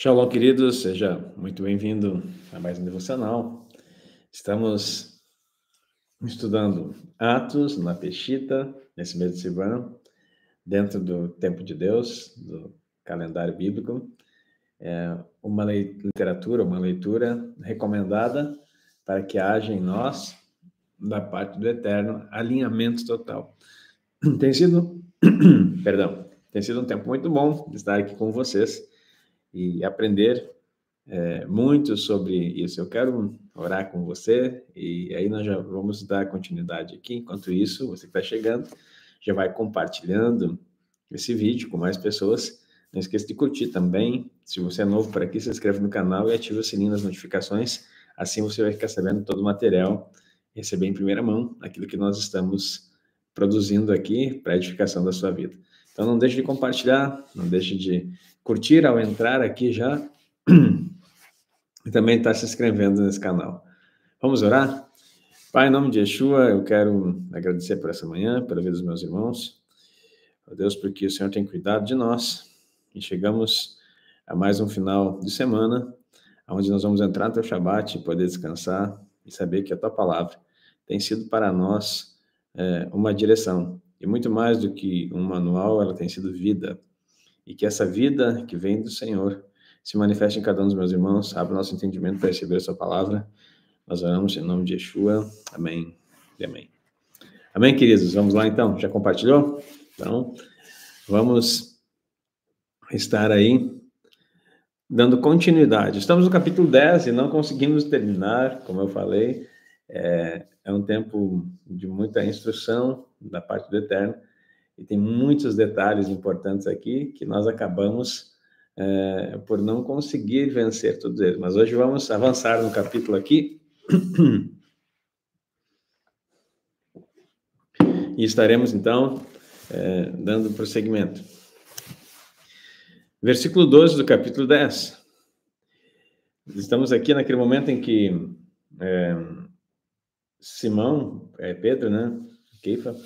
Shalom, queridos, seja muito bem-vindo a mais um devocional. Estamos estudando Atos na Peshitta, nesse mês de Sivan, dentro do Tempo de Deus, do calendário bíblico. É uma literatura, uma leitura recomendada para que haja em nós, da parte do Eterno, alinhamento total. Tem sido, tem sido um tempo muito bom estar aqui com vocês e aprender muito sobre isso. Eu quero orar com você e aí nós já vamos dar continuidade aqui. Enquanto isso, você que está chegando, já vai compartilhando esse vídeo com mais pessoas. Não esqueça de curtir também. Se você é novo por aqui, se inscreve no canal e ativa o sininho das notificações. Assim você vai ficar sabendo todo o material, receber em primeira mão aquilo que nós estamos produzindo aqui para a edificação da sua vida. Então não deixe de compartilhar, não deixe de curtir ao entrar aqui já e também está se inscrevendo nesse canal. Vamos orar? Pai, em nome de Yeshua, eu quero agradecer por essa manhã, pela vida dos meus irmãos. Ó Deus, porque o Senhor tem cuidado de nós e chegamos a mais um final de semana, onde nós vamos entrar no teu Shabbat e poder descansar e saber que a tua palavra tem sido para nós uma direção. E muito mais do que um manual, ela tem sido vida. E que essa vida que vem do Senhor se manifeste em cada um dos meus irmãos, abra o nosso entendimento para receber a sua palavra. Nós oramos em nome de Yeshua. Amém e amém. Amém, queridos? Vamos lá, então. Já compartilhou? Então, vamos estar aí dando continuidade. Estamos no capítulo 10 e não conseguimos terminar, como eu falei. É um tempo de muita instrução da parte do Eterno e tem muitos detalhes importantes aqui que nós acabamos por não conseguir vencer todos eles. Mas hoje vamos avançar no capítulo aqui e estaremos, então, dando prosseguimento. Versículo 12 do capítulo 10. Estamos aqui naquele momento em que Simão, Pedro, né, Keifa,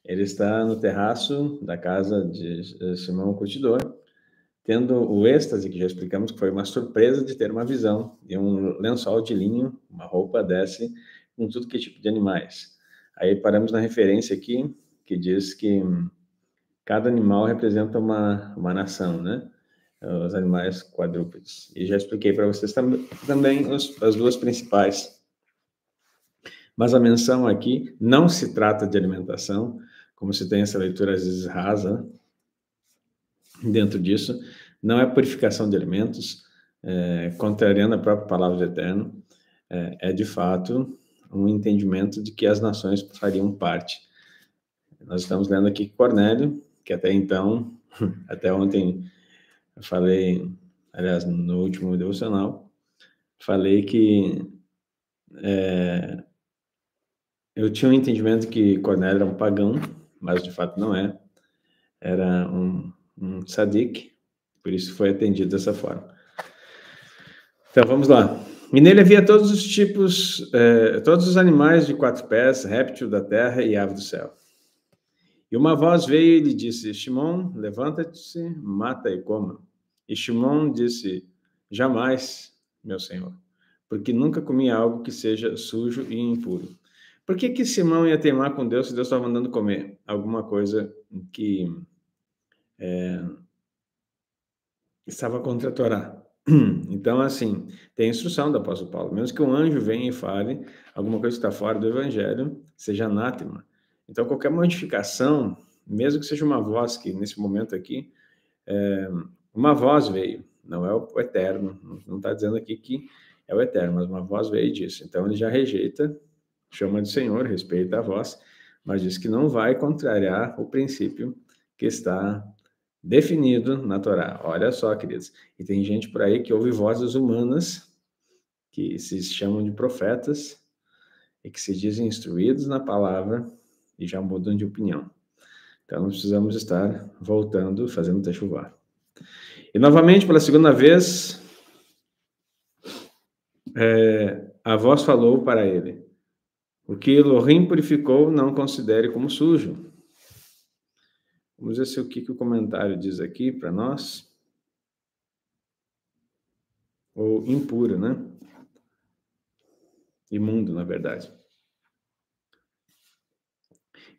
ele está no terraço da casa de Simão o Curtidor, tendo o êxtase, que já explicamos que foi uma surpresa de ter uma visão, e um lençol de linho, uma roupa desce com tudo que é tipo de animais. Aí paramos na referência aqui, que diz que cada animal representa uma nação, né? Os animais quadrúpedes. E já expliquei para vocês também as duas principais. Mas a menção aqui não se trata de alimentação, como se tem essa leitura às vezes rasa dentro disso, não é purificação de alimentos, contrariando a própria palavra do Eterno, é de fato um entendimento de que as nações fariam parte. Nós estamos lendo aqui Cornélio, que até então, até ontem eu falei, aliás, no último devocional, falei que eu tinha um entendimento que Cornélio era um pagão, mas de fato não é. Era um tzadik, por isso foi atendido dessa forma. Então vamos lá. E nele havia todos os tipos, todos os animais de 4 pés, réptil da terra e ave do céu. E uma voz veio e lhe disse: Shimon, levanta-te, mata e coma. E Shimon disse: jamais, meu senhor, porque nunca comi algo que seja sujo e impuro. Por que Simão ia teimar com Deus se Deus estava mandando comer alguma coisa que estava contra a Torá? Então, assim, tem a instrução do apóstolo Paulo, mesmo que um anjo venha e fale alguma coisa que está fora do evangelho, seja anátema. Então, qualquer modificação, mesmo que seja uma voz, que nesse momento aqui, uma voz veio, não é o Eterno, não está dizendo aqui que é o Eterno, mas uma voz veio disso. Então, ele já rejeita, chama de Senhor, respeita a voz, mas diz que não vai contrariar o princípio que está definido na Torá. Olha só, queridos. E tem gente por aí que ouve vozes humanas, que se chamam de profetas, e que se dizem instruídos na palavra, e já mudam de opinião. Então, nós precisamos estar voltando, fazendo techuvá. E, novamente, pela segunda vez, a voz falou para ele: o que Elohim purificou, não considere como sujo. Vamos ver se o que o comentário diz aqui para nós. ou impuro, né? Imundo, na verdade.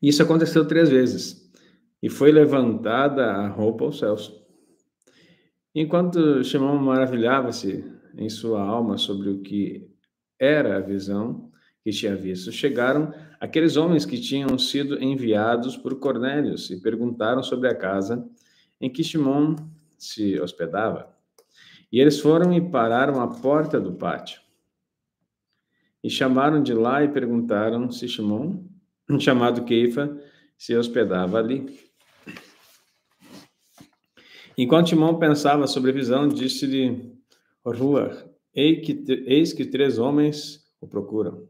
Isso aconteceu 3 vezes, e foi levantada a roupa aos céus. Enquanto Shimon maravilhava-se em sua alma sobre o que era a visão que tinha visto, chegaram aqueles homens que tinham sido enviados por Cornélio e perguntaram sobre a casa em que Shimon se hospedava. E eles foram e pararam à porta do pátio. E chamaram de lá e perguntaram se Shimon, chamado Queifa, se hospedava ali. Enquanto Shimon pensava sobre a visão, disse-lhe Ruach, eis que 3 homens o procuram.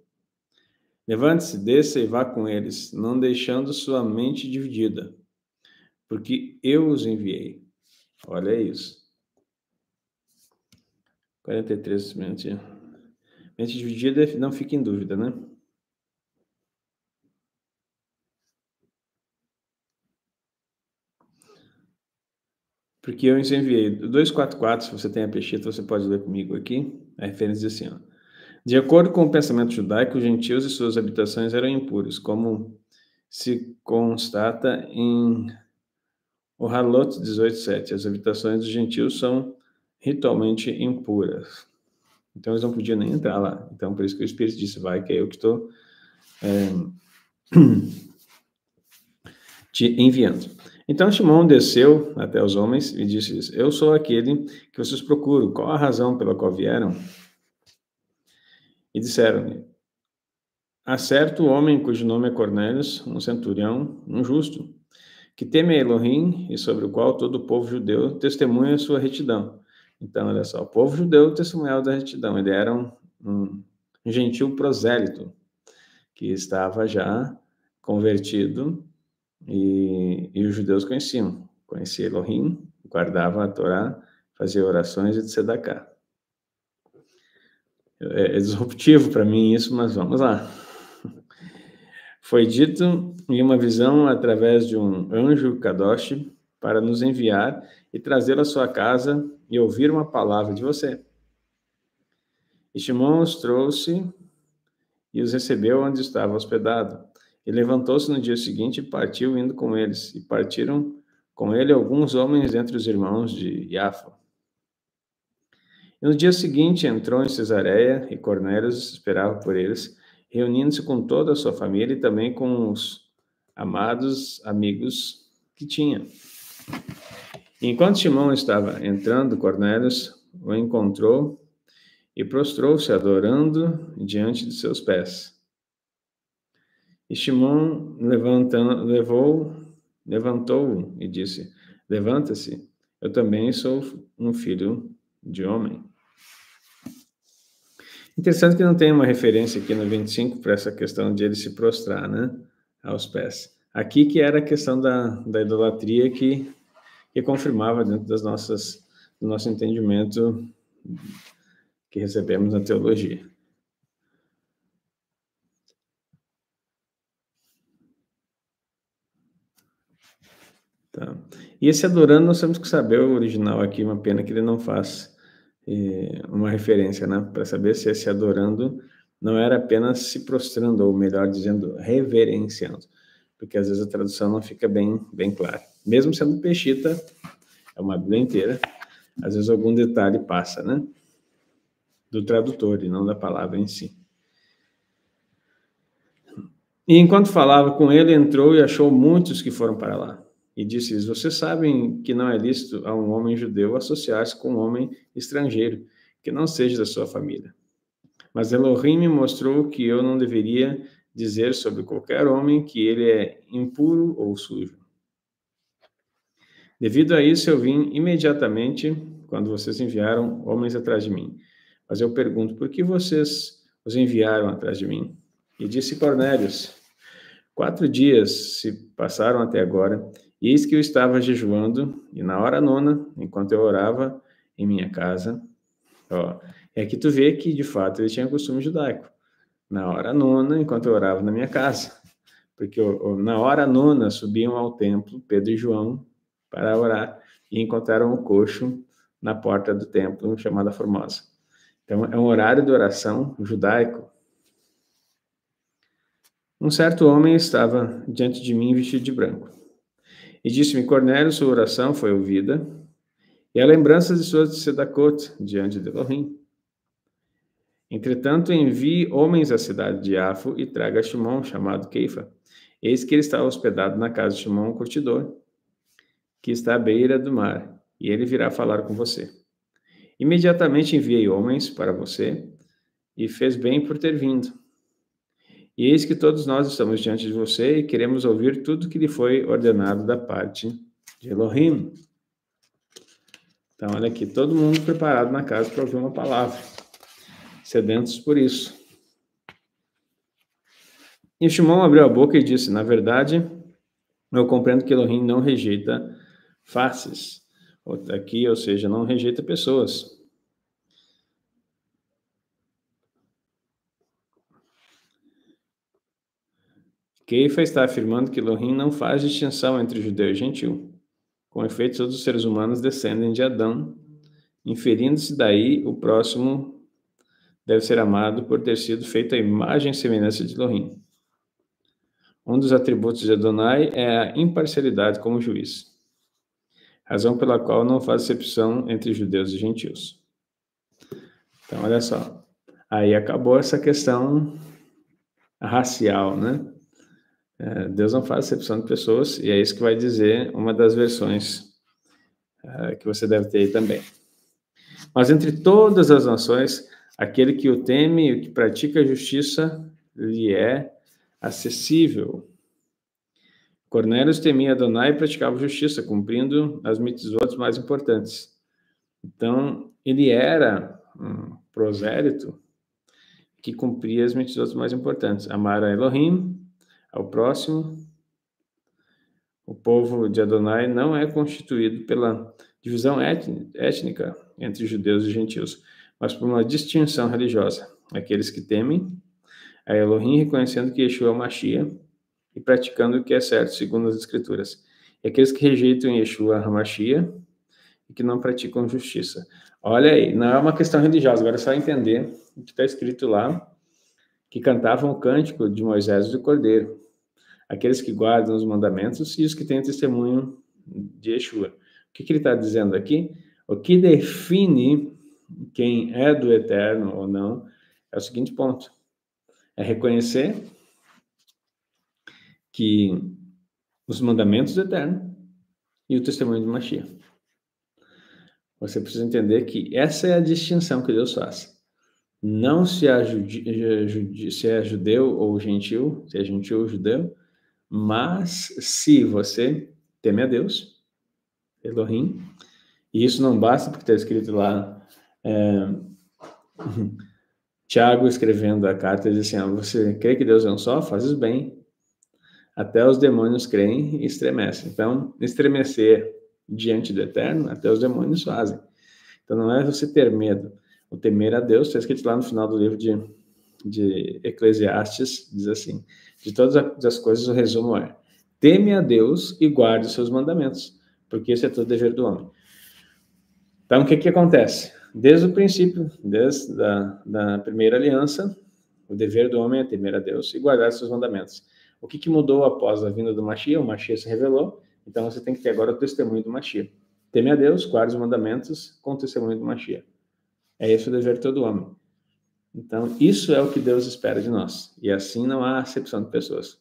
Levante-se, desça e vá com eles, não deixando sua mente dividida, porque eu os enviei. Olha isso. 43 minutos. Mente dividida, não fique em dúvida, né? Porque eu os enviei. 244, se você tem a pechita, você pode ler comigo aqui. A referência diz assim, ó. De acordo com o pensamento judaico, os gentios e suas habitações eram impuros, como se constata em o Halot 18:7. As habitações dos gentios são ritualmente impuras. Então, eles não podiam nem entrar lá. Então, por isso que o Espírito disse, vai, que é eu que estou te enviando. Então, Shimon desceu até os homens e disse-lhes, eu sou aquele que vocês procuram. Qual a razão pela qual vieram? E disseram-lhe, há certo homem cujo nome é Cornélio, um centurião, um justo, que teme a Elohim e sobre o qual todo o povo judeu testemunha a sua retidão. Então, olha só, o povo judeu testemunhava da retidão. Ele era um gentil prosélito que estava já convertido e os judeus conhecia Elohim, guardava a Torá, fazia orações e de tzedaká. É disruptivo para mim isso, mas vamos lá. Foi dito em uma visão através de um anjo Kadosh para nos enviar e trazê-lo à sua casa e ouvir uma palavra de você. E Shimon os trouxe e os recebeu onde estava hospedado. E levantou-se no dia seguinte e partiu indo com eles. E partiram com ele alguns homens entre os irmãos de Yafa. E no dia seguinte entrou em Cesareia e Cornélio esperava por eles, reunindo-se com toda a sua família e também com os amados amigos que tinha. E enquanto Simão estava entrando, Cornélio o encontrou e prostrou-se adorando diante de seus pés. E Simão levantou-o e disse, levanta-se, eu também sou um filho de homem. Interessante que não tem uma referência aqui no 25 para essa questão de ele se prostrar, né, aos pés. Aqui que era a questão da idolatria que confirmava dentro do nosso entendimento que recebemos na teologia. Tá. E esse adorando, nós temos que saber o original aqui, uma pena que ele não faz uma referência, né, para saber se esse adorando não era apenas se prostrando, ou melhor dizendo, reverenciando, porque às vezes a tradução não fica bem clara. Mesmo sendo peshita, é uma Bíblia inteira, às vezes algum detalhe passa, né, do tradutor e não da palavra em si. E enquanto falava com ele, entrou e achou muitos que foram para lá. E disse-lhes, vocês sabem que não é lícito a um homem judeu associar-se com um homem estrangeiro, que não seja da sua família. Mas Elohim me mostrou que eu não deveria dizer sobre qualquer homem que ele é impuro ou sujo. Devido a isso, eu vim imediatamente quando vocês enviaram homens atrás de mim. Mas eu pergunto, por que vocês os enviaram atrás de mim? E disse Cornélio, 4 dias se passaram até agora, e eis que eu estava jejuando, e na hora 9ª, enquanto eu orava em minha casa, é que tu vê que, de fato, ele tinha costume judaico. Na hora 9ª, enquanto eu orava na minha casa. Porque na hora 9ª subiam ao templo, Pedro e João, para orar, e encontraram o coxo na porta do templo, chamada Formosa. Então, é um horário de oração judaico. Um certo homem estava diante de mim vestido de branco. E disse-me, Cornélio, sua oração foi ouvida, e a lembrança de suas tzedakot diante de Elohim. Entretanto, envie homens à cidade de Jafo e traga Shimon, chamado Keifa. Eis que ele está hospedado na casa de Shimon, um curtidor, que está à beira do mar, e ele virá falar com você. Imediatamente enviei homens para você, e fez bem por ter vindo. E eis que todos nós estamos diante de você e queremos ouvir tudo que lhe foi ordenado da parte de Elohim. Então, olha aqui, todo mundo preparado na casa para ouvir uma palavra, sedentos por isso. E Shimon abriu a boca e disse, na verdade, eu compreendo que Elohim não rejeita faces, aqui, ou seja, não rejeita pessoas. Keifa está afirmando que Elohim não faz distinção entre judeu e gentil. Com efeito, todos os seres humanos descendem de Adão, inferindo-se daí o próximo deve ser amado por ter sido feito à imagem e semelhança de Elohim. Um dos atributos de Adonai é a imparcialidade como juiz, razão pela qual não faz exceção entre judeus e gentios. Então, olha só, aí acabou essa questão racial, né? Deus não faz exceção de pessoas, e é isso que vai dizer uma das versões que você deve ter aí também. Mas entre todas as nações, aquele que o teme e o que pratica a justiça lhe é acessível. Cornélio temia Adonai e praticava justiça, cumprindo as mitzvot mais importantes. Então, ele era um prosélito que cumpria as mitzvot mais importantes. Amar a Elohim, ao próximo. O povo de Adonai não é constituído pela divisão étnica entre judeus e gentios, mas por uma distinção religiosa. Aqueles que temem a Elohim, reconhecendo que Yeshua é o Mashiach e praticando o que é certo, segundo as Escrituras. E aqueles que rejeitam Yeshua HaMashiach e que não praticam justiça. Olha aí, não é uma questão religiosa, agora é só entender o que está escrito lá, que cantavam o cântico de Moisés e do Cordeiro. Aqueles que guardam os mandamentos e os que têm testemunho de Yeshua. O que ele está dizendo aqui? O que define quem é do Eterno ou não é o seguinte ponto. É reconhecer que os mandamentos do Eterno e o testemunho de Mashiach. Você precisa entender que essa é a distinção que Deus faz. Não se é judeu ou gentil, se é gentil ou judeu, mas se você teme a Deus, Elohim, e isso não basta porque está escrito lá, Tiago escrevendo a carta, diz assim, você crê que Deus é um só? Fazes bem. Até os demônios creem e estremecem. Então, estremecer diante do Eterno, até os demônios fazem. Então, não é você ter medo. O temer a Deus, está escrito lá no final do livro de Eclesiastes, diz assim, de todas as coisas o resumo é, teme a Deus e guarde os seus mandamentos, porque esse é todo dever do homem. Então, o que acontece? Desde o princípio, desde da primeira aliança, o dever do homem é temer a Deus e guardar os seus mandamentos. O que mudou após a vinda do Mashiach? O Mashiach se revelou, então você tem que ter agora o testemunho do Mashiach. Teme a Deus, guarde os mandamentos com o testemunho do Mashiach. É esse o dever de todo homem. Então, isso é o que Deus espera de nós. E assim não há acepção de pessoas.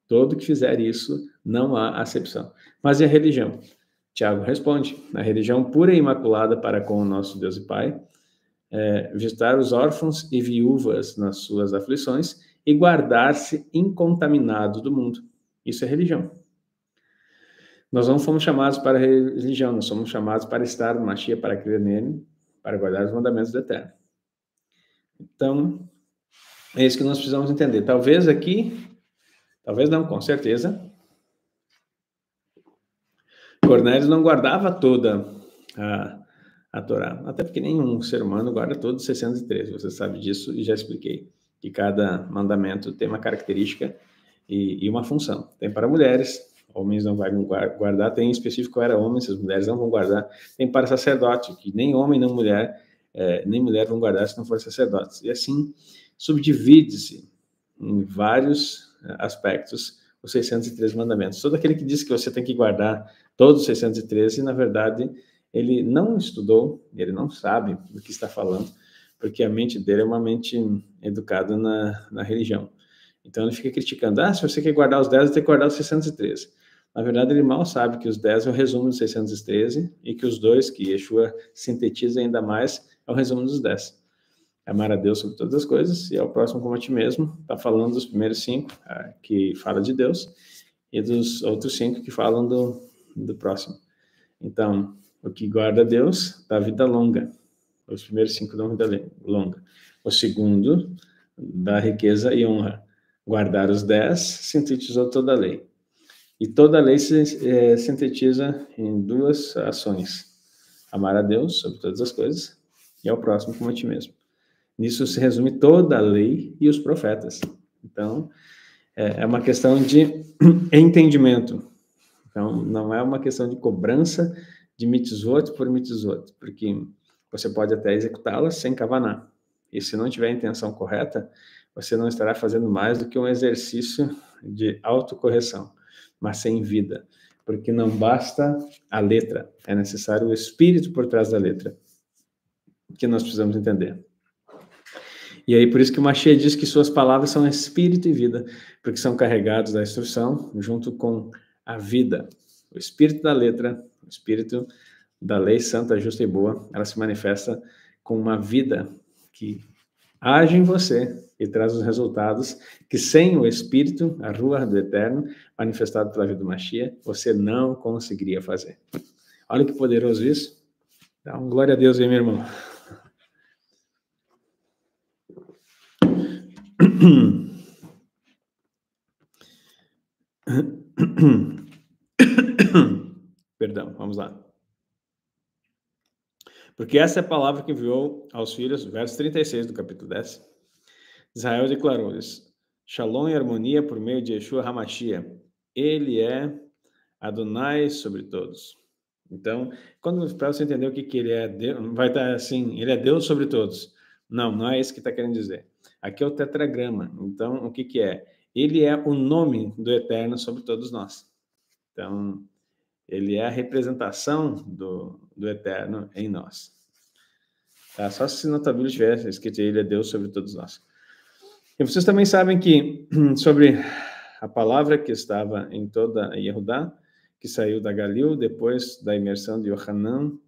Todo que fizer isso, não há acepção. Mas e a religião? Tiago responde, a religião pura e imaculada para com o nosso Deus e Pai, visitar os órfãos e viúvas nas suas aflições e guardar-se incontaminado do mundo. Isso é religião. Nós não fomos chamados para a religião, nós somos chamados para estar no Mashiach, para crer nele, para guardar os mandamentos do Eterno. Então, é isso que nós precisamos entender. Talvez aqui, talvez não, com certeza, Cornélio não guardava toda a Torá, até porque nenhum ser humano guarda todos os 613, você sabe disso e já expliquei, que cada mandamento tem uma característica e uma função. Tem para mulheres, homens não vão guardar, tem em específico era homens, as mulheres não vão guardar, tem para sacerdote, que nem homem nem mulher nem mulher vão guardar se não forem sacerdotes. E assim, subdivide-se em vários aspectos os 613 mandamentos. Todo aquele que diz que você tem que guardar todos os 613, na verdade, ele não estudou, ele não sabe do que está falando, porque a mente dele é uma mente educada na religião. Então ele fica criticando, se você quer guardar os 10, tem que guardar os 613. Na verdade, ele mal sabe que os 10 é o resumo dos 613 e que os 2, que Yeshua sintetiza ainda mais, é o resumo dos 10. Amar a Deus sobre todas as coisas e ao próximo como a ti mesmo. Está falando dos primeiros 5, que fala de Deus, e dos outros 5 que falam do próximo. Então, o que guarda Deus dá vida longa. Os primeiros 5 dão vida longa. O segundo dá riqueza e honra. Guardar os 10 sintetizou toda a lei. E toda a lei se sintetiza em 2 ações. Amar a Deus sobre todas as coisas e ao próximo como a ti mesmo. Nisso se resume toda a lei e os profetas. Então, é uma questão de entendimento. Então, não é uma questão de cobrança de mitzvot por mitzvot, porque você pode até executá-las sem kavaná. E se não tiver a intenção correta, você não estará fazendo mais do que um exercício de autocorreção, mas sem vida. Porque não basta a letra, é necessário o espírito por trás da letra, que nós precisamos entender. E aí, por isso que o Mashiach diz que suas palavras são espírito e vida, porque são carregados da instrução junto com a vida. O espírito da letra, o espírito da lei santa, justa e boa, ela se manifesta com uma vida que age em você e traz os resultados que sem o espírito, a Ruach do Eterno, manifestado pela vida do Mashiach, você não conseguiria fazer. Olha que poderoso isso. Dá um glória a Deus aí, meu irmão. Perdão, vamos lá. Porque essa é a palavra que enviou aos filhos, verso 36 do capítulo 10. Israel declarou-lhes: Shalom e harmonia por meio de Yeshua HaMashiach. Ele é Adonai sobre todos. Então, para você entender o que ele é, Deus, vai estar assim, ele é Deus sobre todos. Não é isso que está querendo dizer. Aqui é o tetragrama. Então, o que é? Ele é o nome do Eterno sobre todos nós. Então, ele é a representação do Eterno em nós. Tá? Só se na tua Bíblia tivesse escrito ele é Deus sobre todos nós. E vocês também sabem que sobre a palavra que estava em toda Yehudá, que saiu da Galil depois da imersão de Yohanan,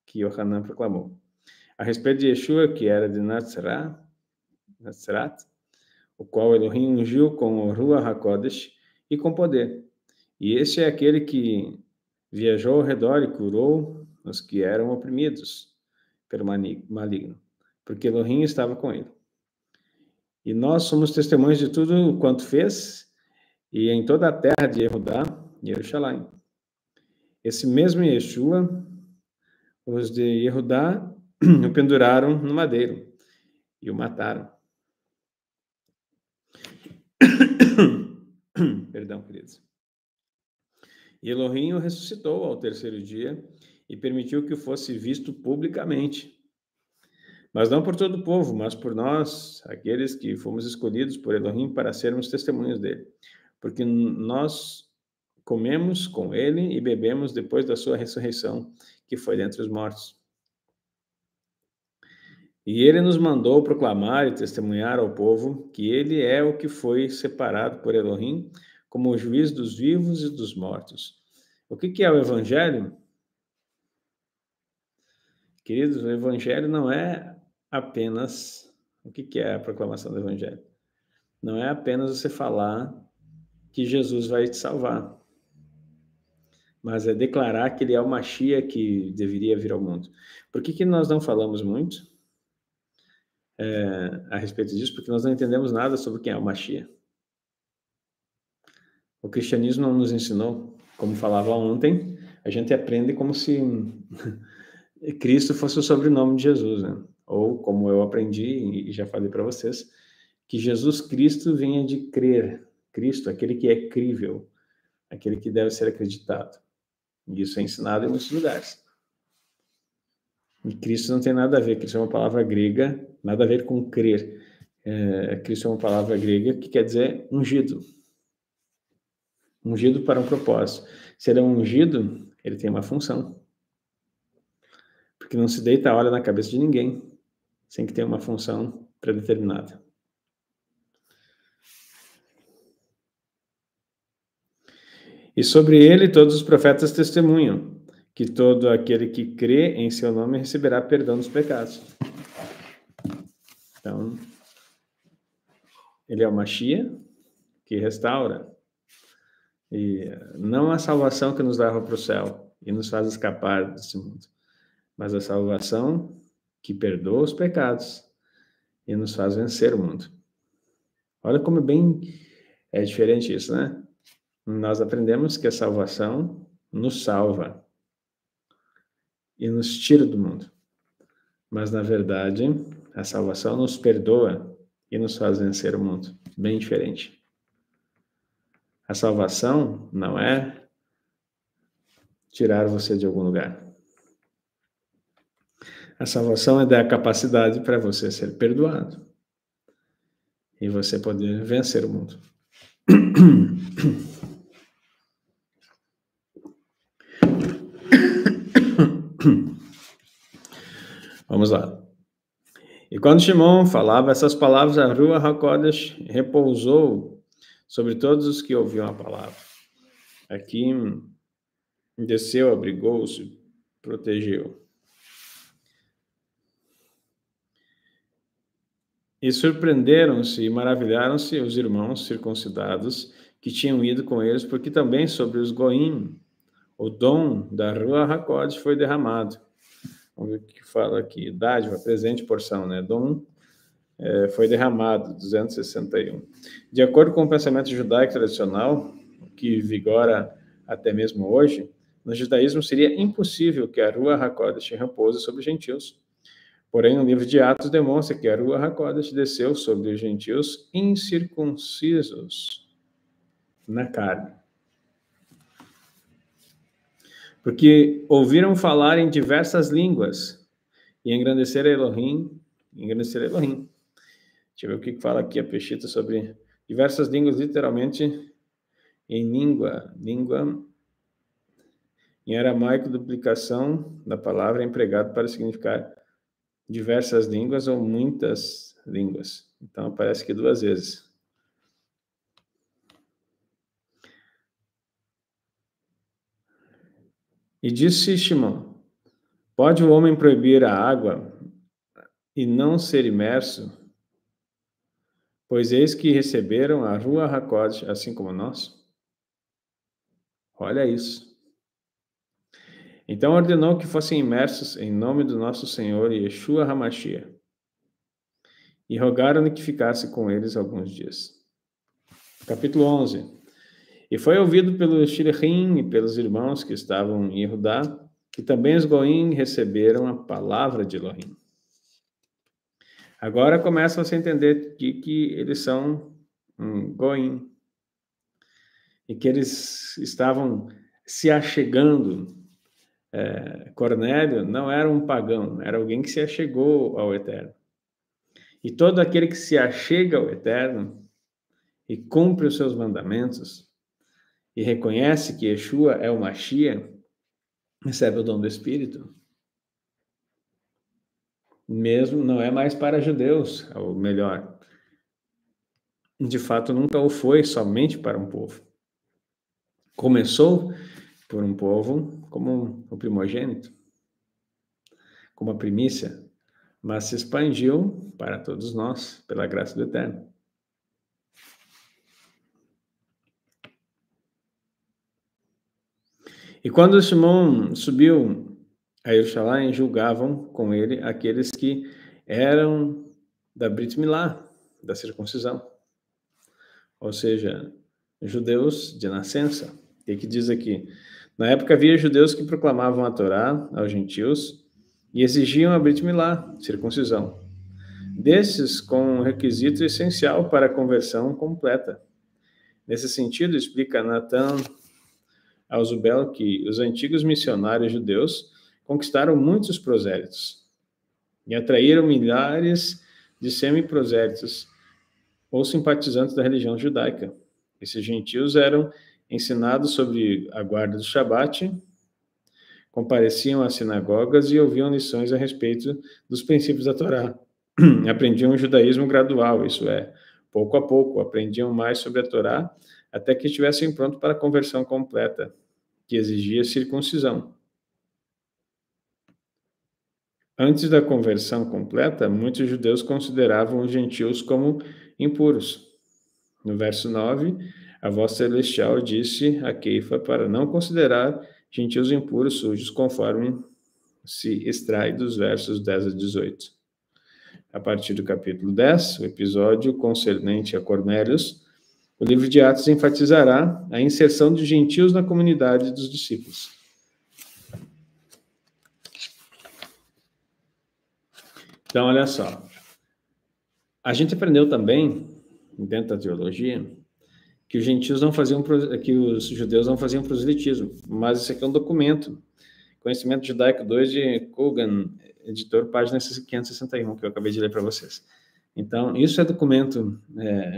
que Yohanan proclamou. A respeito de Yeshua, que era de Nazarat, o qual Elohim ungiu com o Ruach HaKodesh e com poder. E esse é aquele que viajou ao redor e curou os que eram oprimidos pelo maligno, porque Elohim estava com ele. E nós somos testemunhas de tudo quanto fez, e em toda a terra de Yehudá e Jerusalém. Esse mesmo Yeshua, os de Yehudá o penduraram no madeiro e o mataram. Perdão, queridos. E Elohim o ressuscitou ao terceiro dia e permitiu que fosse visto publicamente. Mas não por todo o povo, mas por nós, aqueles que fomos escolhidos por Elohim para sermos testemunhas dele. Porque nós comemos com ele e bebemos depois da sua ressurreição, que foi dentre os mortos. E ele nos mandou proclamar e testemunhar ao povo que ele é o que foi separado por Elohim como o juiz dos vivos e dos mortos. O que é o Evangelho? Queridos, o Evangelho não é apenas... O que é a proclamação do Evangelho? Não é apenas você falar que Jesus vai te salvar, mas é declarar que ele é o Mashiach que deveria vir ao mundo. Por que nós não falamos muito a respeito disso? Porque nós não entendemos nada sobre quem é o Mashiach. O cristianismo não nos ensinou, como falava ontem, a gente aprende como se Cristo fosse o sobrenome de Jesus, né? Ou como eu aprendi e já falei para vocês, que Jesus Cristo vinha de crer. Cristo, aquele que é crível, aquele que deve ser acreditado. E isso é ensinado em muitos lugares. E Cristo não tem nada a ver, Cristo é uma palavra grega, nada a ver com crer. Cristo é uma palavra grega que quer dizer ungido. Ungido para um propósito. Se ele é ungido, ele tem uma função. Porque não se deita a óleo na cabeça de ninguém, sem que tenha uma função predeterminada. E sobre ele todos os profetas testemunham que todo aquele que crê em seu nome receberá perdão dos pecados. Então, ele é o Mashiach que restaura. E não a salvação que nos leva para o céu e nos faz escapar desse mundo, mas a salvação que perdoa os pecados e nos faz vencer o mundo. Olha como é diferente isso, né? Nós aprendemos que a salvação nos salva e nos tira do mundo. Mas, na verdade, a salvação nos perdoa e nos faz vencer o mundo. Bem diferente. A salvação não é tirar você de algum lugar. A salvação é dar a capacidade para você ser perdoado e você poder vencer o mundo. Vamos lá. E quando Shimon falava essas palavras, a Ruach HaKodesh repousou sobre todos os que ouviam a palavra. Aqui desceu, abrigou-se, protegeu. E surpreenderam-se e maravilharam-se os irmãos circuncidados que tinham ido com eles, porque também sobre os Goim o dom da Ruach HaKodesh foi derramado. Vamos ver o que fala aqui. Dádiva, presente, porção, né? Dom foi derramado, 261. De acordo com o pensamento judaico tradicional, que vigora até mesmo hoje, no judaísmo seria impossível que a Ruach HaKodesh repouse sobre os gentios. Porém, o livro de Atos demonstra que a Ruach HaKodesh desceu sobre os gentios incircuncisos na carne. Porque ouviram falar em diversas línguas e engrandecer Elohim. Deixa eu ver o que fala aqui a Peshita sobre diversas línguas, literalmente em língua. Em aramaico, duplicação da palavra é empregado para significar diversas línguas ou muitas línguas. Então, aparece aqui 2 vezes. E disse Shimon: pode o homem proibir a água e não ser imerso? Pois eis que receberam a Ruach HaKodesh, assim como nós. Olha isso. Então ordenou que fossem imersos em nome do nosso Senhor Yeshua HaMashiach. E rogaram-lhe que ficasse com eles alguns dias. Capítulo 11. E foi ouvido pelos Shilechim e pelos irmãos que estavam em Yehudá, que também os Goim receberam a palavra de Elohim. Agora começam a se entender que eles são Goim. E que eles estavam se achegando. Cornélio não era um pagão, era alguém que se achegou ao Eterno. E todo aquele que se achega ao Eterno e cumpre os seus mandamentos e reconhece que Yeshua é o Mashiach, recebe o dom do Espírito. Mesmo não é mais para judeus, ou melhor, de fato nunca o foi somente para um povo. Começou por um povo como o primogênito, como a primícia, mas se expandiu para todos nós, pela graça do Eterno. E quando Shimon subiu a Jerusalém, julgavam com ele aqueles que eram da Brit Milá, da circuncisão. Ou seja, judeus de nascença. O que diz aqui? Na época havia judeus que proclamavam a Torá aos gentios e exigiam a Brit Milá, circuncisão. Desses com um requisito essencial para a conversão completa. Nesse sentido, explica Natan Alzubel que os antigos missionários judeus conquistaram muitos prosélitos e atraíram milhares de semi-prosélitos ou simpatizantes da religião judaica. Esses gentios eram ensinados sobre a guarda do Shabat, compareciam às sinagogas e ouviam lições a respeito dos princípios da Torá. Aprendiam o judaísmo gradual, isso é, pouco a pouco, aprendiam mais sobre a Torá até que estivessem prontos para a conversão completa, que exigia circuncisão. Antes da conversão completa, muitos judeus consideravam os gentios como impuros. No verso 9, a voz celestial disse a Keifa para não considerar gentios impuros, sujos, conforme se extrai dos versos 10 a 18. A partir do capítulo 10, o episódio concernente a Cornélios, o livro de Atos enfatizará a inserção de gentios na comunidade dos discípulos. Então, olha só. A gente aprendeu também, dentro da teologia, que os gentios não faziam, que os judeus não faziam proselitismo, mas isso aqui é um documento, Conhecimento Judaico 2 de Kogan, editor, página 561, que eu acabei de ler para vocês. Então, isso é documento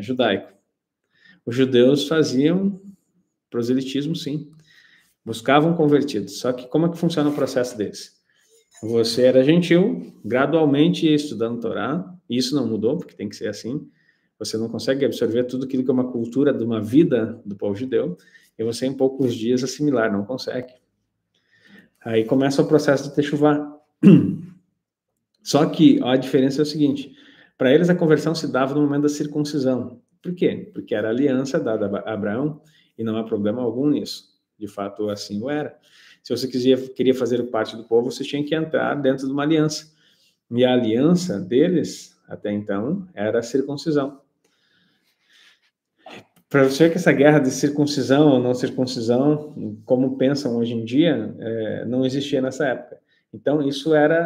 judaico. Os judeus faziam proselitismo, sim. Buscavam convertidos. Só que como é que funciona o processo deles? Você era gentil, gradualmente ia estudando Torá, e isso não mudou, porque tem que ser assim. Você não consegue absorver tudo aquilo que é uma cultura de uma vida do povo judeu, e você em poucos dias assimilar, não consegue. Aí começa o processo de techuvá. Só que a diferença é o seguinte, para eles a conversão se dava no momento da circuncisão. Por quê? Porque era a aliança dada a Abraão, e não há problema algum nisso. De fato, assim o era. Se você queria fazer parte do povo, você tinha que entrar dentro de uma aliança. E a aliança deles, até então, era a circuncisão. Para você ver que essa guerra de circuncisão ou não circuncisão, como pensam hoje em dia, não existia nessa época. Então, isso era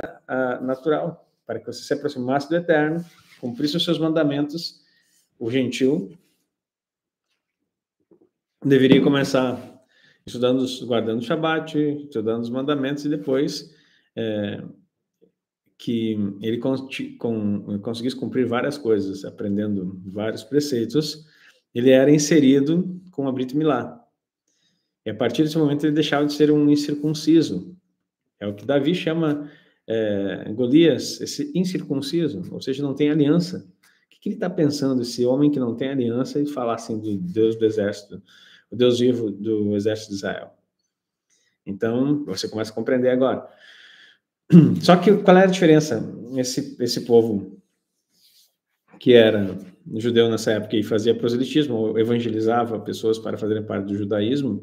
natural, para que você se aproximasse do Eterno, cumprisse os seus mandamentos, o gentil deveria começar estudando, guardando o Shabat, estudando os mandamentos, e depois que ele conseguisse cumprir várias coisas, aprendendo vários preceitos, ele era inserido com a Brit Milá. E a partir desse momento ele deixava de ser um incircunciso. É o que Davi chama Golias, esse incircunciso, ou seja, não tem aliança. O que ele está pensando, esse homem que não tem aliança, e falar assim do Deus do exército, o Deus vivo do exército de Israel? Então, você começa a compreender agora. Só que qual era a diferença? Esse povo que era judeu nessa época e fazia proselitismo, ou evangelizava pessoas para fazerem parte do judaísmo,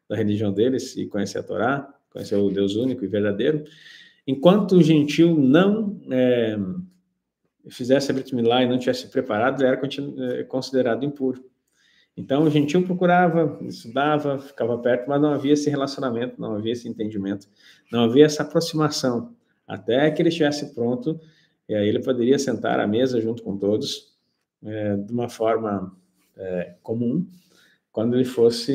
da religião deles, e conhecer a Torá, conhecer o Deus único e verdadeiro, enquanto o gentil não fizesse a Brit Milá e não tivesse preparado, ele era considerado impuro. Então, o gentil procurava, estudava, ficava perto, mas não havia esse relacionamento, não havia esse entendimento, não havia essa aproximação, até que ele estivesse pronto, e aí ele poderia sentar à mesa junto com todos, de uma forma comum, quando ele fosse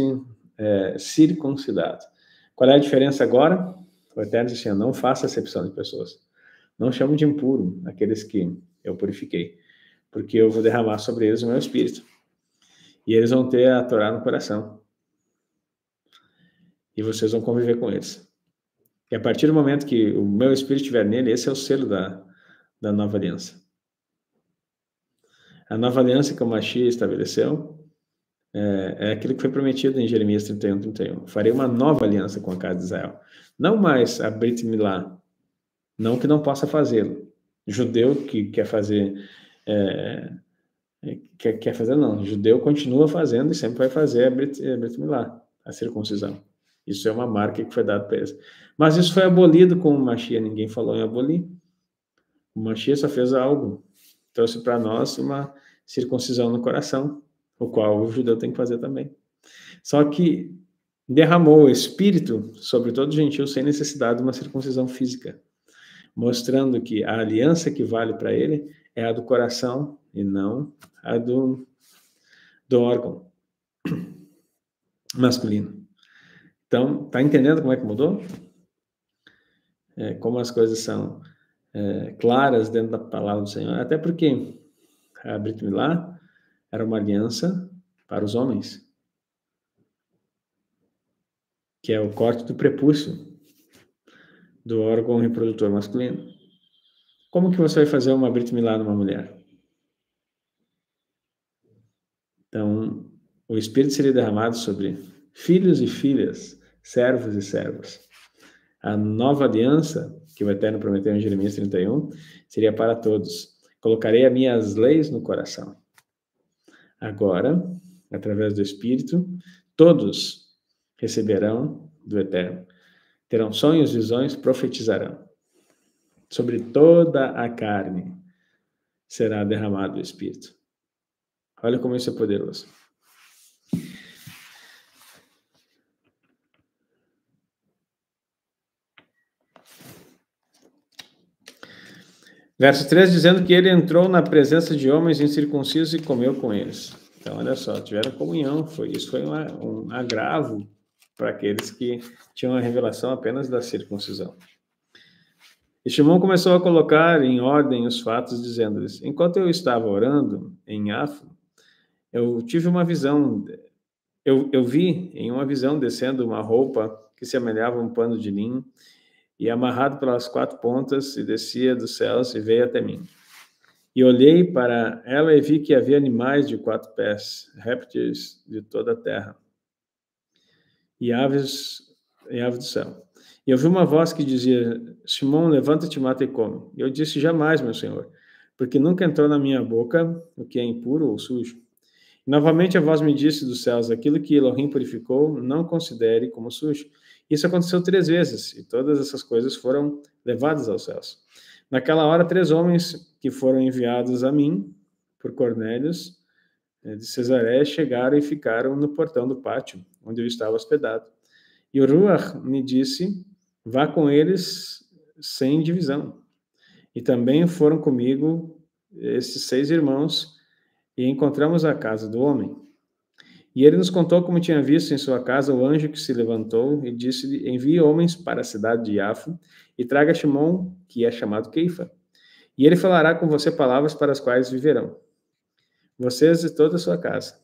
circuncidado. Qual é a diferença agora? O Eterno diz assim: não faça acepção de pessoas. Não chamo de impuro aqueles que eu purifiquei, porque eu vou derramar sobre eles o meu espírito. E eles vão ter a Torá no coração. E vocês vão conviver com eles. E a partir do momento que o meu espírito estiver nele, esse é o selo da nova aliança. A nova aliança que o Mashiach estabeleceu é aquilo que foi prometido em Jeremias 31:31. Farei uma nova aliança com a casa de Israel. Não mais a Brit Milá. Não que não possa fazê-lo. Judeu que quer fazer... quer fazer, não. Judeu continua fazendo e sempre vai fazer a Brit Milá, a circuncisão. Isso é uma marca que foi dada para eles. Mas isso foi abolido com o Mashiach. Ninguém falou em abolir. O Mashiach só fez algo. Trouxe para nós uma circuncisão no coração, o qual o judeu tem que fazer também. Só que derramou o Espírito sobre todo gentil sem necessidade de uma circuncisão física, mostrando que a aliança que vale para ele é a do coração e não a do órgão masculino. Então, tá entendendo como é que mudou? como as coisas são claras dentro da palavra do Senhor, até porque a Brit Milá era uma aliança para os homens, que é o corte do prepúcio do órgão reprodutor masculino. Como que você vai fazer uma Brit Milá numa mulher? Então, o Espírito seria derramado sobre filhos e filhas, servos e servas. A nova aliança, que o Eterno prometeu em Jeremias 31, seria para todos. Colocarei as minhas leis no coração. Agora, através do Espírito, todos receberão do Eterno. Terão sonhos, visões, profetizarão. Sobre toda a carne será derramado o Espírito. Olha como isso é poderoso. Verso 3, dizendo que ele entrou na presença de homens incircuncisos e comeu com eles. Então, olha só, tiveram comunhão. Isso foi um agravo para aqueles que tinham a revelação apenas da circuncisão. E Shimon começou a colocar em ordem os fatos, dizendo-lhes: enquanto eu estava orando em Afo, eu tive uma visão. Eu vi em uma visão descendo uma roupa que se semelhava a um pano de linho e amarrado pelas 4 pontas e descia dos céus e veio até mim. E olhei para ela e vi que havia animais de 4 pés, répteis de toda a terra e aves do céu. E eu vi uma voz que dizia: Shimon, levanta-te, mata e come. E eu disse: jamais, meu senhor, porque nunca entrou na minha boca o que é impuro ou sujo. E novamente a voz me disse dos céus: aquilo que Elohim purificou, não considere como sujo. Isso aconteceu 3 vezes, e todas essas coisas foram levadas aos céus. Naquela hora, 3 homens que foram enviados a mim por Cornélios de Cesareia chegaram e ficaram no portão do pátio, onde eu estava hospedado. E o Ruach me disse: vá com eles sem divisão. E também foram comigo esses 6 irmãos, e encontramos a casa do homem. E ele nos contou como tinha visto em sua casa o anjo que se levantou e disse: envie homens para a cidade de Iafo e traga Shimon, que é chamado Keifa. E ele falará com você palavras para as quais viverão, vocês e toda a sua casa.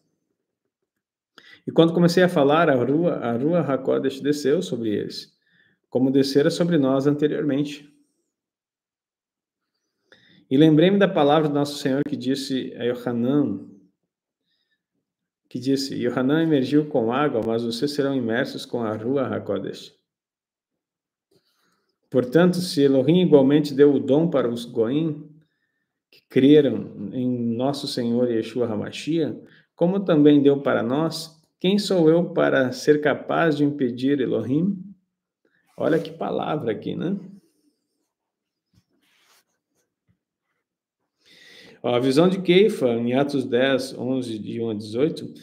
E quando comecei a falar, a Rua HaKodesh desceu sobre eles, como descera sobre nós anteriormente. E lembrei-me da palavra do nosso Senhor que disse a Yohanan, Yohanan emergiu com água, mas vocês serão imersos com a Rua HaKodesh. Portanto, se Elohim igualmente deu o dom para os Goim, que creram em nosso Senhor Yeshua HaMashiach, como também deu para nós, quem sou eu para ser capaz de impedir Elohim? Olha que palavra aqui, né? A visão de Keifa, em Atos 10, 11, de 1 a 18,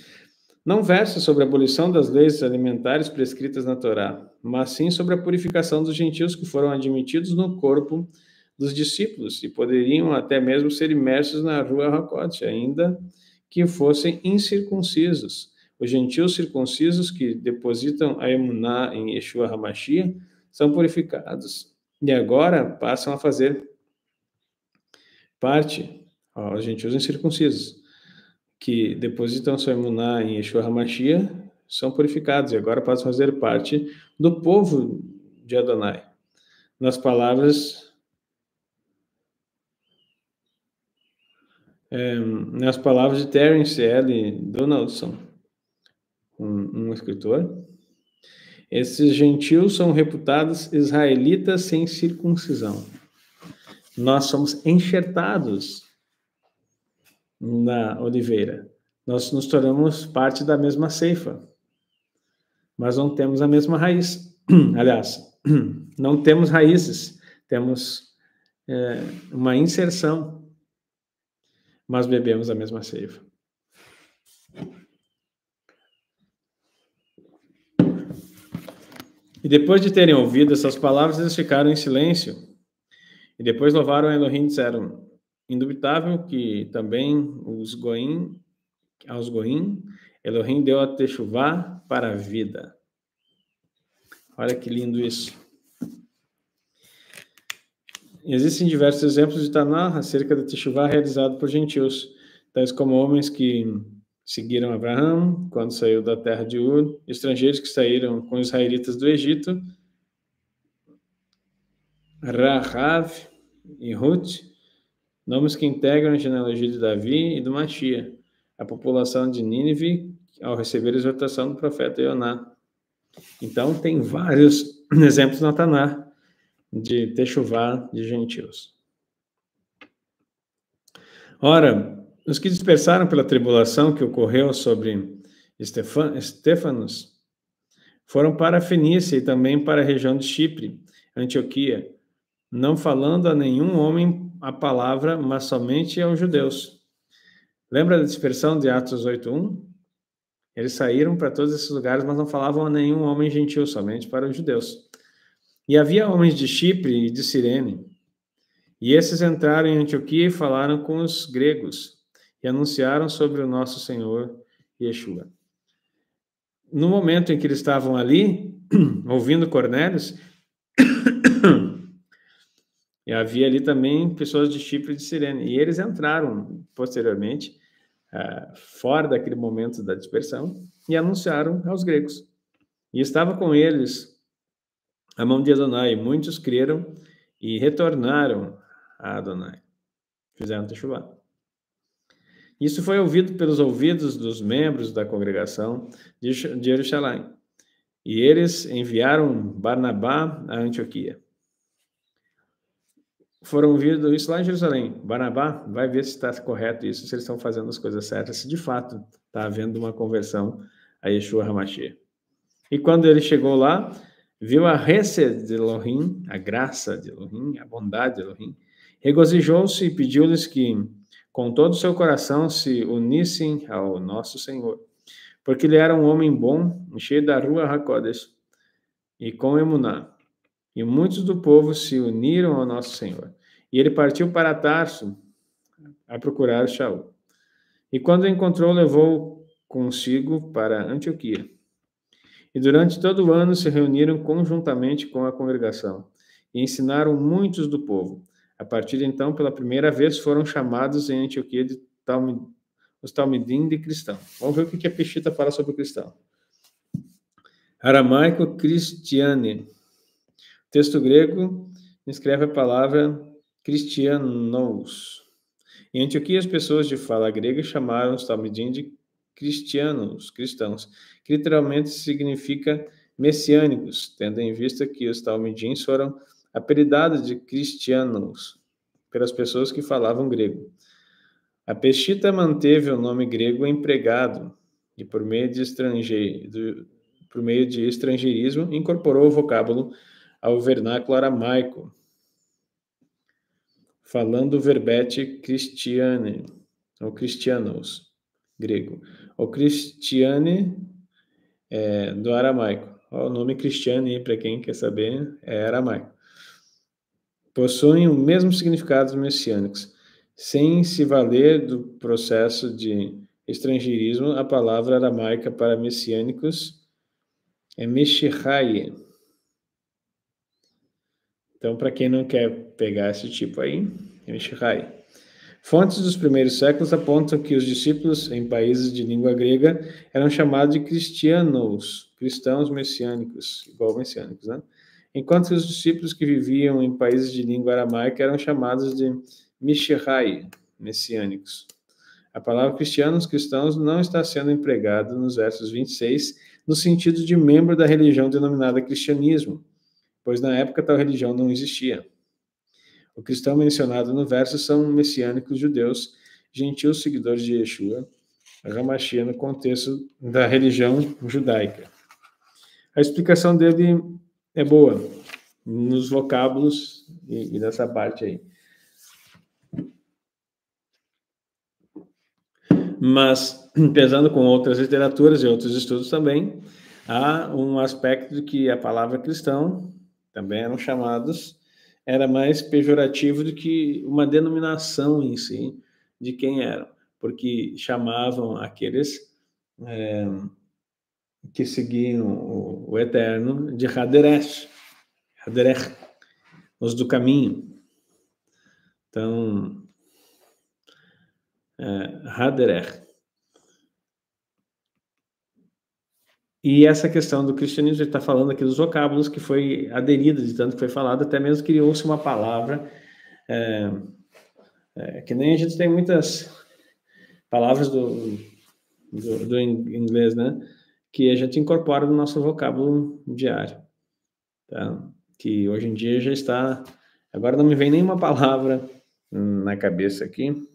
não versa sobre a abolição das leis alimentares prescritas na Torá, mas sim sobre a purificação dos gentios que foram admitidos no corpo dos discípulos e poderiam até mesmo ser imersos na Rua HaKodesh, ainda que fossem incircuncisos. Os gentios circuncisos que depositam a emuná em Yeshua HaMashiach são purificados e agora passam a fazer parte, os gentios incircuncisos, que depositam sua emuná em Yeshua HaMashiach, são purificados e agora passam a fazer parte do povo de Adonai. Nas palavras de Terence L. Donaldson, um escritor, esses gentios são reputados israelitas sem circuncisão. Nós somos enxertados na oliveira. Nós nos tornamos parte da mesma ceifa, mas não temos a mesma raiz. Aliás, não temos raízes, temos uma inserção, mas bebemos a mesma seiva. E depois de terem ouvido essas palavras, eles ficaram em silêncio. E depois louvaram a Elohim e disseram: indubitável que também aos Goim, Elohim deu a Teshuvá para a vida. Olha que lindo isso. Existem diversos exemplos de Tanar acerca da Teshuvá realizado por gentios, tais como homens que seguiram Abraão quando saiu da terra de Ur, estrangeiros que saíram com os israelitas do Egito, Rahav e Ruth, nomes que integram a genealogia de Davi e do Machia, a população de Nínive, ao receber a exortação do profeta Ioná. Então, tem vários exemplos na Tanar de Teshuvá de gentios. Ora, os que dispersaram pela tribulação que ocorreu sobre Estéfanos foram para a Fenícia e também para a região de Chipre, Antioquia, não falando a nenhum homem a palavra, mas somente aos judeus. Lembra da dispersão de Atos 8:1? Eles saíram para todos esses lugares, mas não falavam a nenhum homem gentil, somente para os judeus. E havia homens de Chipre e de Cirene, e esses entraram em Antioquia e falaram com os gregos, e anunciaram sobre o nosso Senhor Yeshua. No momento em que eles estavam ali, ouvindo Cornélios, e havia ali também pessoas de Chipre e de Cirene, e eles entraram posteriormente, fora daquele momento da dispersão, e anunciaram aos gregos. E estava com eles a mão de Adonai, muitos creram e retornaram a Adonai. Fizeram Teshuvá. Isso foi ouvido pelos ouvidos dos membros da congregação de Jerusalém. E eles enviaram Barnabá a Antioquia. Foram ouvidos isso lá em Jerusalém. Barnabá vai ver se está correto isso, se eles estão fazendo as coisas certas, se de fato está havendo uma conversão a Yeshua HaMashiach. E quando ele chegou lá, viu a Hesed de Elohim, a graça de Elohim, a bondade de Elohim, regozijou-se e pediu-lhes que, com todo o seu coração, se unissem ao nosso Senhor, porque ele era um homem bom, cheio da Ruach HaKodesh, e com emuná. E muitos do povo se uniram ao nosso Senhor. E ele partiu para Tarso a procurar Shaul. E quando o encontrou, levou consigo para Antioquia. E durante todo o ano se reuniram conjuntamente com a congregação e ensinaram muitos do povo. A partir de então, pela primeira vez, foram chamados em Antioquia de os Talmidim de cristão. Vamos ver o que a Peshita fala sobre o cristão. Aramaico Christiane. Texto grego escreve a palavra Christianos. Em Antioquia, as pessoas de fala grega chamaram os Talmidim de cristianos, cristãos, que literalmente significa messiânicos, tendo em vista que os Talmidim foram apelidados de cristianos pelas pessoas que falavam grego. A Peshita manteve o nome grego empregado e, por meio de estrangeirismo, incorporou o vocábulo ao vernáculo aramaico, falando o verbete Christiane, ou Christianos, grego. O Christiane do aramaico. O nome Christiane, para quem quer saber, é aramaico. Possuem o mesmo significado messiânicos. Sem se valer do processo de estrangeirismo, a palavra aramaica para messiânicos é Meshihai. Então, para quem não quer pegar esse tipo aí, é Meshihai. Fontes dos primeiros séculos apontam que os discípulos em países de língua grega eram chamados de cristianos, cristãos messiânicos, igual messiânicos, né? Enquanto que os discípulos que viviam em países de língua aramaica eram chamados de Meshihai, messiânicos. A palavra cristianos, cristãos, não está sendo empregada nos versos 26 no sentido de membro da religião denominada cristianismo, pois na época tal religião não existia. O cristão mencionado no verso são messiânicos judeus, gentios seguidores de Yeshua, HaMashiach no contexto da religião judaica. A explicação dele é boa, nos vocábulos e nessa parte aí. Mas, pesando com outras literaturas e outros estudos também, há um aspecto de que a palavra cristão, também eram chamados, era mais pejorativo do que uma denominação em si de quem eram, porque chamavam aqueles que seguiam o Eterno de Haderech, os do caminho. Então, Haderech. E essa questão do cristianismo, ele está falando aqui dos vocábulos que foi aderido, de tanto que foi falado, até mesmo criou-se uma palavra, que nem a gente tem muitas palavras do inglês, né? Que a gente incorpora no nosso vocábulo diário, tá? Que hoje em dia já está... Agora não me vem nenhuma palavra na cabeça aqui,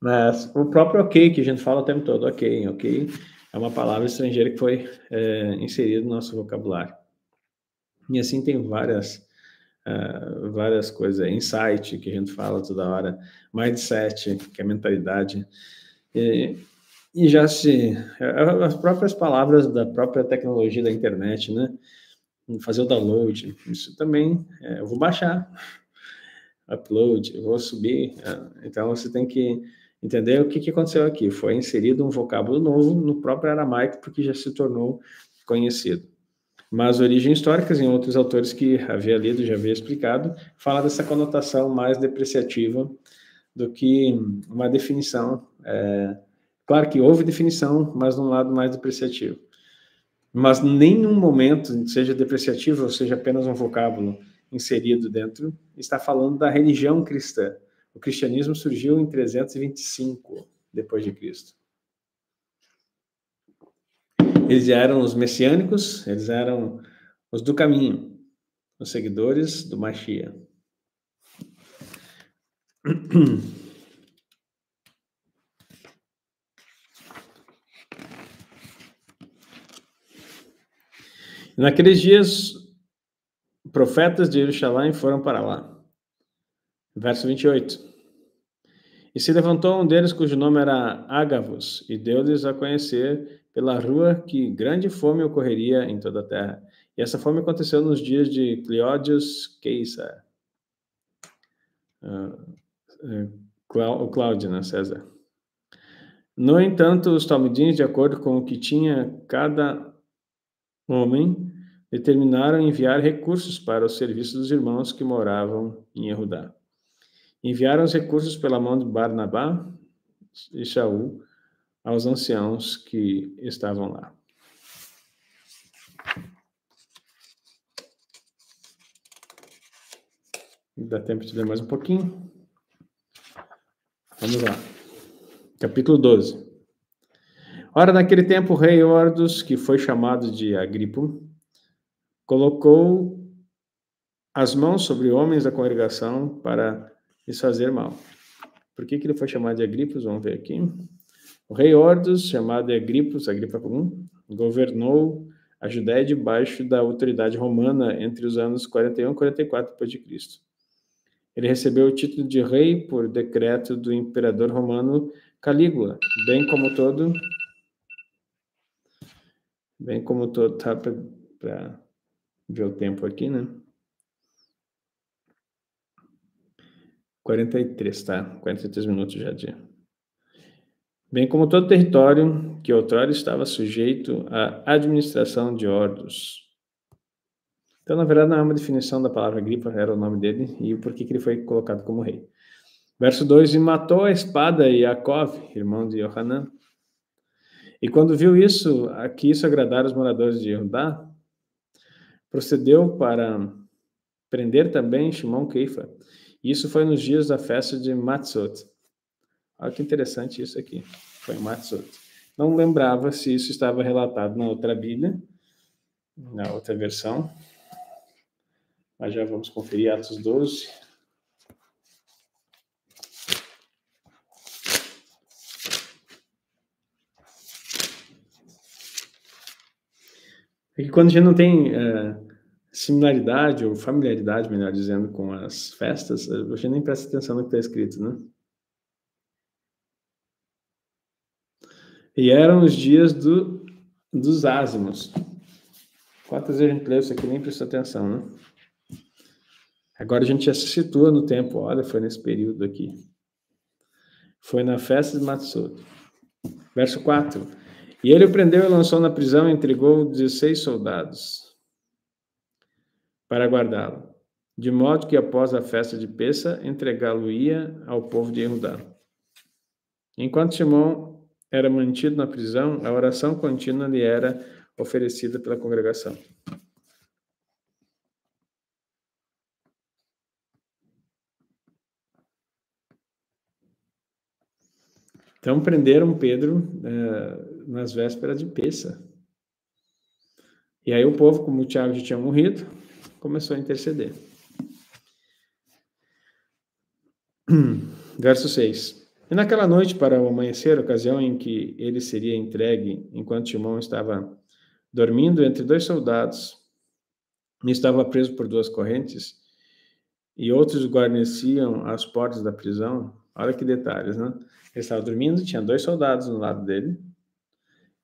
mas o próprio ok, que a gente fala o tempo todo, ok, é uma palavra estrangeira que foi inserida no nosso vocabulário. E assim tem várias coisas. Insight, que a gente fala toda hora. Mindset, que é mentalidade. E já as próprias palavras da própria tecnologia da internet, né? Fazer o download, isso também, eu vou baixar. Upload, eu vou subir. Então, você tem que entender o que aconteceu aqui. Foi inserido um vocábulo novo no próprio aramaico, porque já se tornou conhecido. Mas origens históricas, em outros autores que havia lido, já havia explicado, fala dessa conotação mais depreciativa do que uma definição. Claro que houve definição, mas num lado mais depreciativo. Mas em nenhum momento, seja depreciativo ou seja apenas um vocábulo inserido dentro, está falando da religião cristã. O cristianismo surgiu em 325 depois de Cristo. Eles eram os messiânicos, eles eram os do caminho, os seguidores do Mashiach. Naqueles dias, profetas de Jerusalém foram para lá. Verso 28. E se levantou um deles cujo nome era Agavos, e deu-lhes a conhecer pela rua que grande fome ocorreria em toda a terra. E essa fome aconteceu nos dias de Cleódius Caesar. O Cláudio, né, César. No entanto, os talmudins, de acordo com o que tinha cada homem, determinaram enviar recursos para o serviço dos irmãos que moravam em Yehudá. Enviaram os recursos pela mão de Barnabá e Shaul aos anciãos que estavam lá. Dá tempo de ler mais um pouquinho? Vamos lá. Capítulo 12. Ora, naquele tempo, o rei Ordos, que foi chamado de Agripo, colocou as mãos sobre homens da congregação para lhes fazer mal. Por que ele foi chamado de Agripos? Vamos ver aqui. O rei Ordos, chamado de Agripos, Agripa I, governou a Judéia debaixo da autoridade romana entre os anos 41 e 44 d.C. Ele recebeu o título de rei por decreto do imperador romano Calígula, bem como todo, tá para ver o tempo aqui, né? 43, tá? 43 minutos já de... Bem como todo território que outrora estava sujeito à administração de Ordos. Então, na verdade, não é uma definição da palavra Agripa, era o nome dele e o porquê que ele foi colocado como rei. Verso 2, e matou a espada Yaakov, irmão de Yohanan. E quando viu isso, que isso agradara os moradores de Judá, procedeu para prender também Shimon Keifa. Isso foi nos dias da festa de Matzot. Olha que interessante isso aqui. Foi Matzot. Não lembrava se isso estava relatado na outra Bíblia, na outra versão. Mas já vamos conferir Atos 12. É que quando a gente não tem similaridade ou familiaridade, melhor dizendo, com as festas, a gente nem presta atenção no que está escrito, né? E eram os dias dos ázimos. Quantas vezes a gente leu isso aqui e nem prestou atenção, né? Agora a gente já se situa no tempo. Olha, foi nesse período aqui. Foi na festa de Matzot. Verso 4. E ele o prendeu e lançou na prisão e entregou 16 soldados para guardá-lo. de modo que após a festa de Pessa, entregá-lo-ia ao povo de Judá. Enquanto Shimon era mantido na prisão, a oração contínua lhe era oferecida pela congregação. Então prenderam Pedro nas vésperas de Pessa. E aí o povo, como o Tiago já tinha morrido, começou a interceder. Verso 6. E naquela noite, para o amanhecer, ocasião em que ele seria entregue, enquanto Shimon estava dormindo entre dois soldados, e estava preso por duas correntes, e outros guarneciam as portas da prisão. Olha que detalhes, né? Ele estava dormindo, tinha dois soldados no lado dele,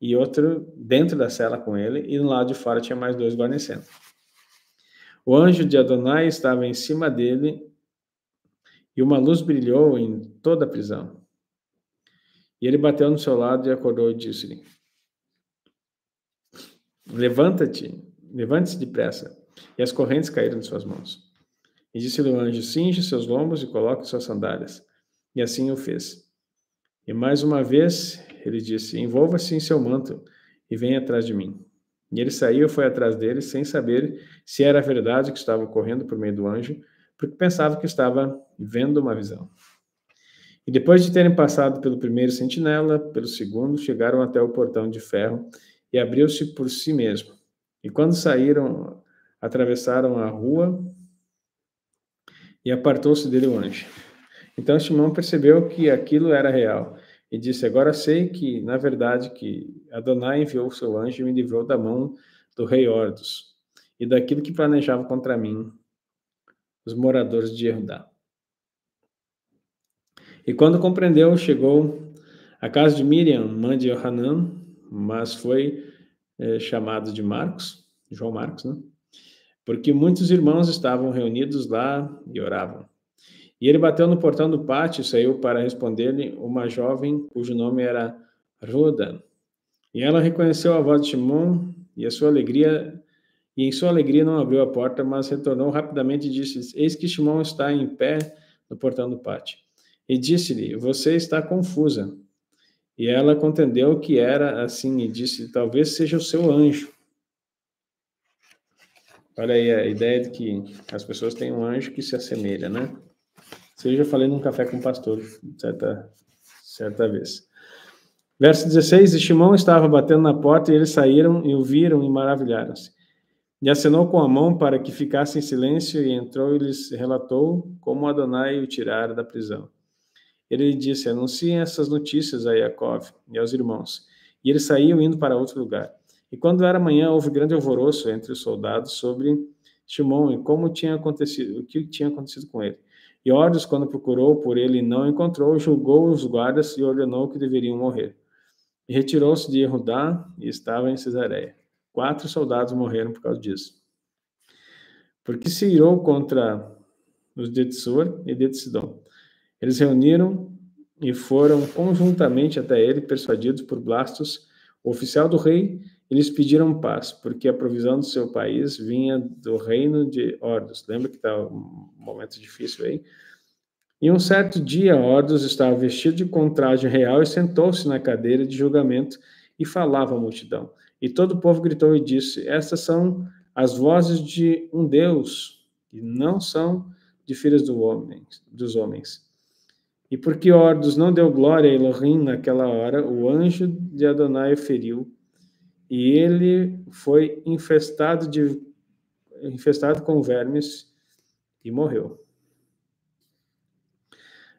e outro dentro da cela com ele, e no lado de fora tinha mais dois guarnecendo. O anjo de Adonai estava em cima dele, e uma luz brilhou em toda a prisão. E ele bateu no seu lado e acordou e disse-lhe: levante-se depressa. E as correntes caíram de suas mãos. E disse-lhe o anjo: cinge seus lombos e coloque suas sandálias. E assim o fez. E mais uma vez ele disse: envolva-se em seu manto e venha atrás de mim. E ele saiu e foi atrás dele, sem saber se era verdade que estava correndo por meio do anjo, porque pensava que estava vendo uma visão. E depois de terem passado pelo primeiro sentinela, pelo segundo, chegaram até o portão de ferro e abriu-se por si mesmo. E quando saíram, atravessaram a rua e apartou-se dele o anjo. Então Shimon percebeu que aquilo era real e disse: agora sei que, na verdade, que Adonai enviou o seu anjo e me livrou da mão do rei Ordos e daquilo que planejava contra mim, os moradores de Judá. E quando compreendeu, chegou à casa de Miriam, mãe de Yohanan, mas foi chamado de Marcos, João Marcos, né? Porque muitos irmãos estavam reunidos lá e oravam. E ele bateu no portão do pátio e saiu para responder-lhe uma jovem cujo nome era Roda. E ela reconheceu a voz de Shimon e em sua alegria não abriu a porta, mas retornou rapidamente e disse: eis que Shimon está em pé no portão do pátio. E disse-lhe: você está confusa. E ela compreendeu que era assim e disse: talvez seja o seu anjo. Olha aí a ideia de que as pessoas têm um anjo que se assemelha, né? Isso eu já falei num café com o pastor, certa vez. Verso 16, e Shimon estava batendo na porta e eles saíram e o viram e maravilharam-se. E acenou com a mão para que ficasse em silêncio e entrou e lhes relatou como Adonai o tirara da prisão. Ele disse: anunciem essas notícias a Yaakov e aos irmãos. E eles saíam indo para outro lugar. E quando era manhã, houve grande alvoroço entre os soldados sobre Shimon e o que tinha acontecido com ele. E Ordos, quando procurou por ele e não encontrou, julgou os guardas e ordenou que deveriam morrer. E retirou-se de Judá e estava em Cesareia. 4 soldados morreram por causa disso. Porque se irou contra os de Tsur e de Sidom. Eles reuniram e foram conjuntamente até ele, persuadidos por Blastus, o oficial do rei, e lhes pediram paz, porque a provisão do seu país vinha do reino de Ordos. Lembra que está um momento difícil aí? E um certo dia, Ordos estava vestido com traje real e sentou-se na cadeira de julgamento e falava à multidão. E todo o povo gritou e disse: estas são as vozes de um Deus, e não são de filhos dos homens. E porque Ordos não deu glória a Elohim naquela hora, o anjo de Adonai o feriu, e ele foi infestado com vermes e morreu.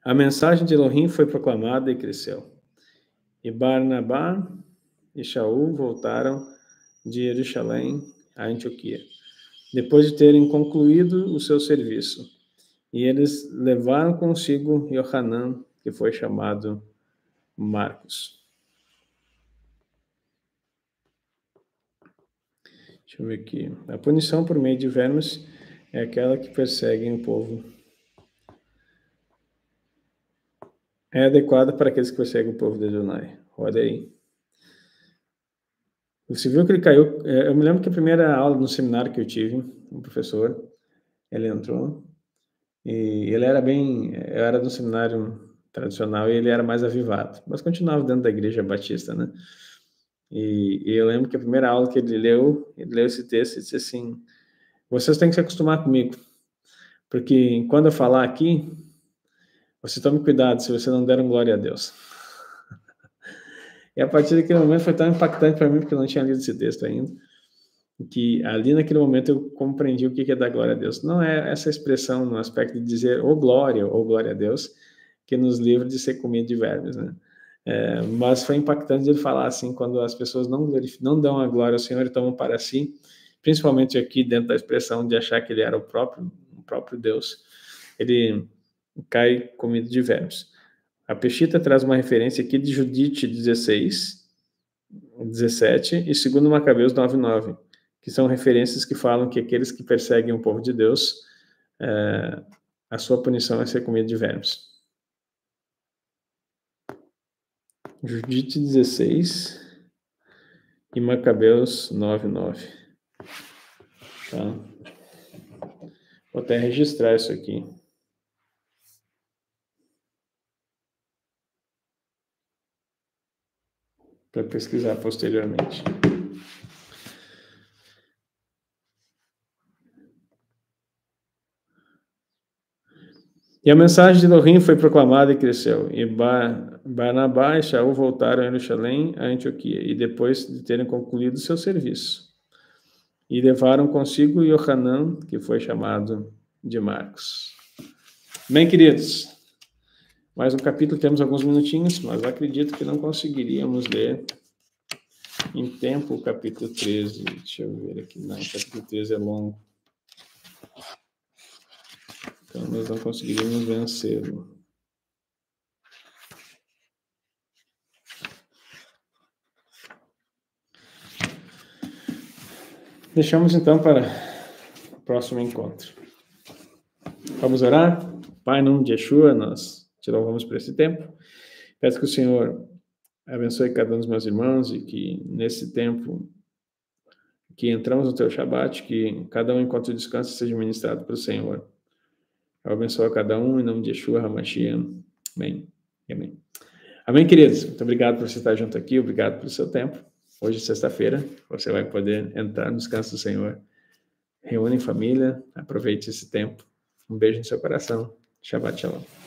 A mensagem de Elohim foi proclamada e cresceu. E Barnabá e Shaul voltaram de Jerusalém a Antioquia, depois de terem concluído o seu serviço. E eles levaram consigo Yohanan, que foi chamado Marcos. Deixa eu ver aqui. A punição por meio de vermes é aquela que perseguem o povo. É adequada para aqueles que perseguem o povo de Adonai. Olha aí. Você viu que ele caiu... Eu me lembro que a primeira aula no seminário que eu tive, um professor, ele entrou, e ele era eu era do seminário tradicional e ele era mais avivado, mas continuava dentro da igreja batista, né? E eu lembro que a primeira aula que ele leu esse texto e disse assim: vocês têm que se acostumar comigo, porque quando eu falar aqui, vocês tomem cuidado se vocês não deram glória a Deus. E a partir daquele momento foi tão impactante para mim, porque eu não tinha lido esse texto ainda, que ali naquele momento eu compreendi o que é dar glória a Deus. Não é essa expressão no aspecto de dizer ou glória a Deus, que nos livra de ser comida de vermes, né? Mas foi impactante ele falar assim, quando as pessoas não dão a glória ao Senhor e tomam para si, principalmente aqui dentro da expressão de achar que ele era o próprio Deus, ele cai comido de vermes. A Peshita traz uma referência aqui de Judite 16, 17 e 2 Macabeus 9:9, que são referências que falam que aqueles que perseguem o povo de Deus, a sua punição é ser comido de vermes. Judite 16 e Macabeus 9:9. Tá? Vou até registrar isso aqui. Para pesquisar posteriormente. E a mensagem de Elohim foi proclamada e cresceu. E Barnabá e Shaul voltaram a Jerusalém, a Antioquia, e depois de terem concluído seu serviço. E levaram consigo Yohanan, que foi chamado de Marcos. Bem, queridos, mais um capítulo, temos alguns minutinhos, mas acredito que não conseguiríamos ler em tempo o capítulo 13. Deixa eu ver aqui. Não, o capítulo 13 é longo. Então, nós não conseguiríamos vencê-lo. Deixamos, então, para o próximo encontro. Vamos orar? Pai, em nome de Yeshua, nós te louvamos por esse tempo. Peço que o Senhor abençoe cada um dos meus irmãos e que, nesse tempo que entramos no teu Shabat, que cada um, enquanto descansa, seja ministrado pelo Senhor. Eu abençoo a cada um, em nome de Yeshua HaMashiach. Amém. Amém. Amém, queridos. Muito obrigado por você estar junto aqui. Obrigado pelo seu tempo. Hoje, sexta-feira, você vai poder entrar no descanso do Senhor. Reúne em família. Aproveite esse tempo. Um beijo no seu coração. Shabbat Shalom.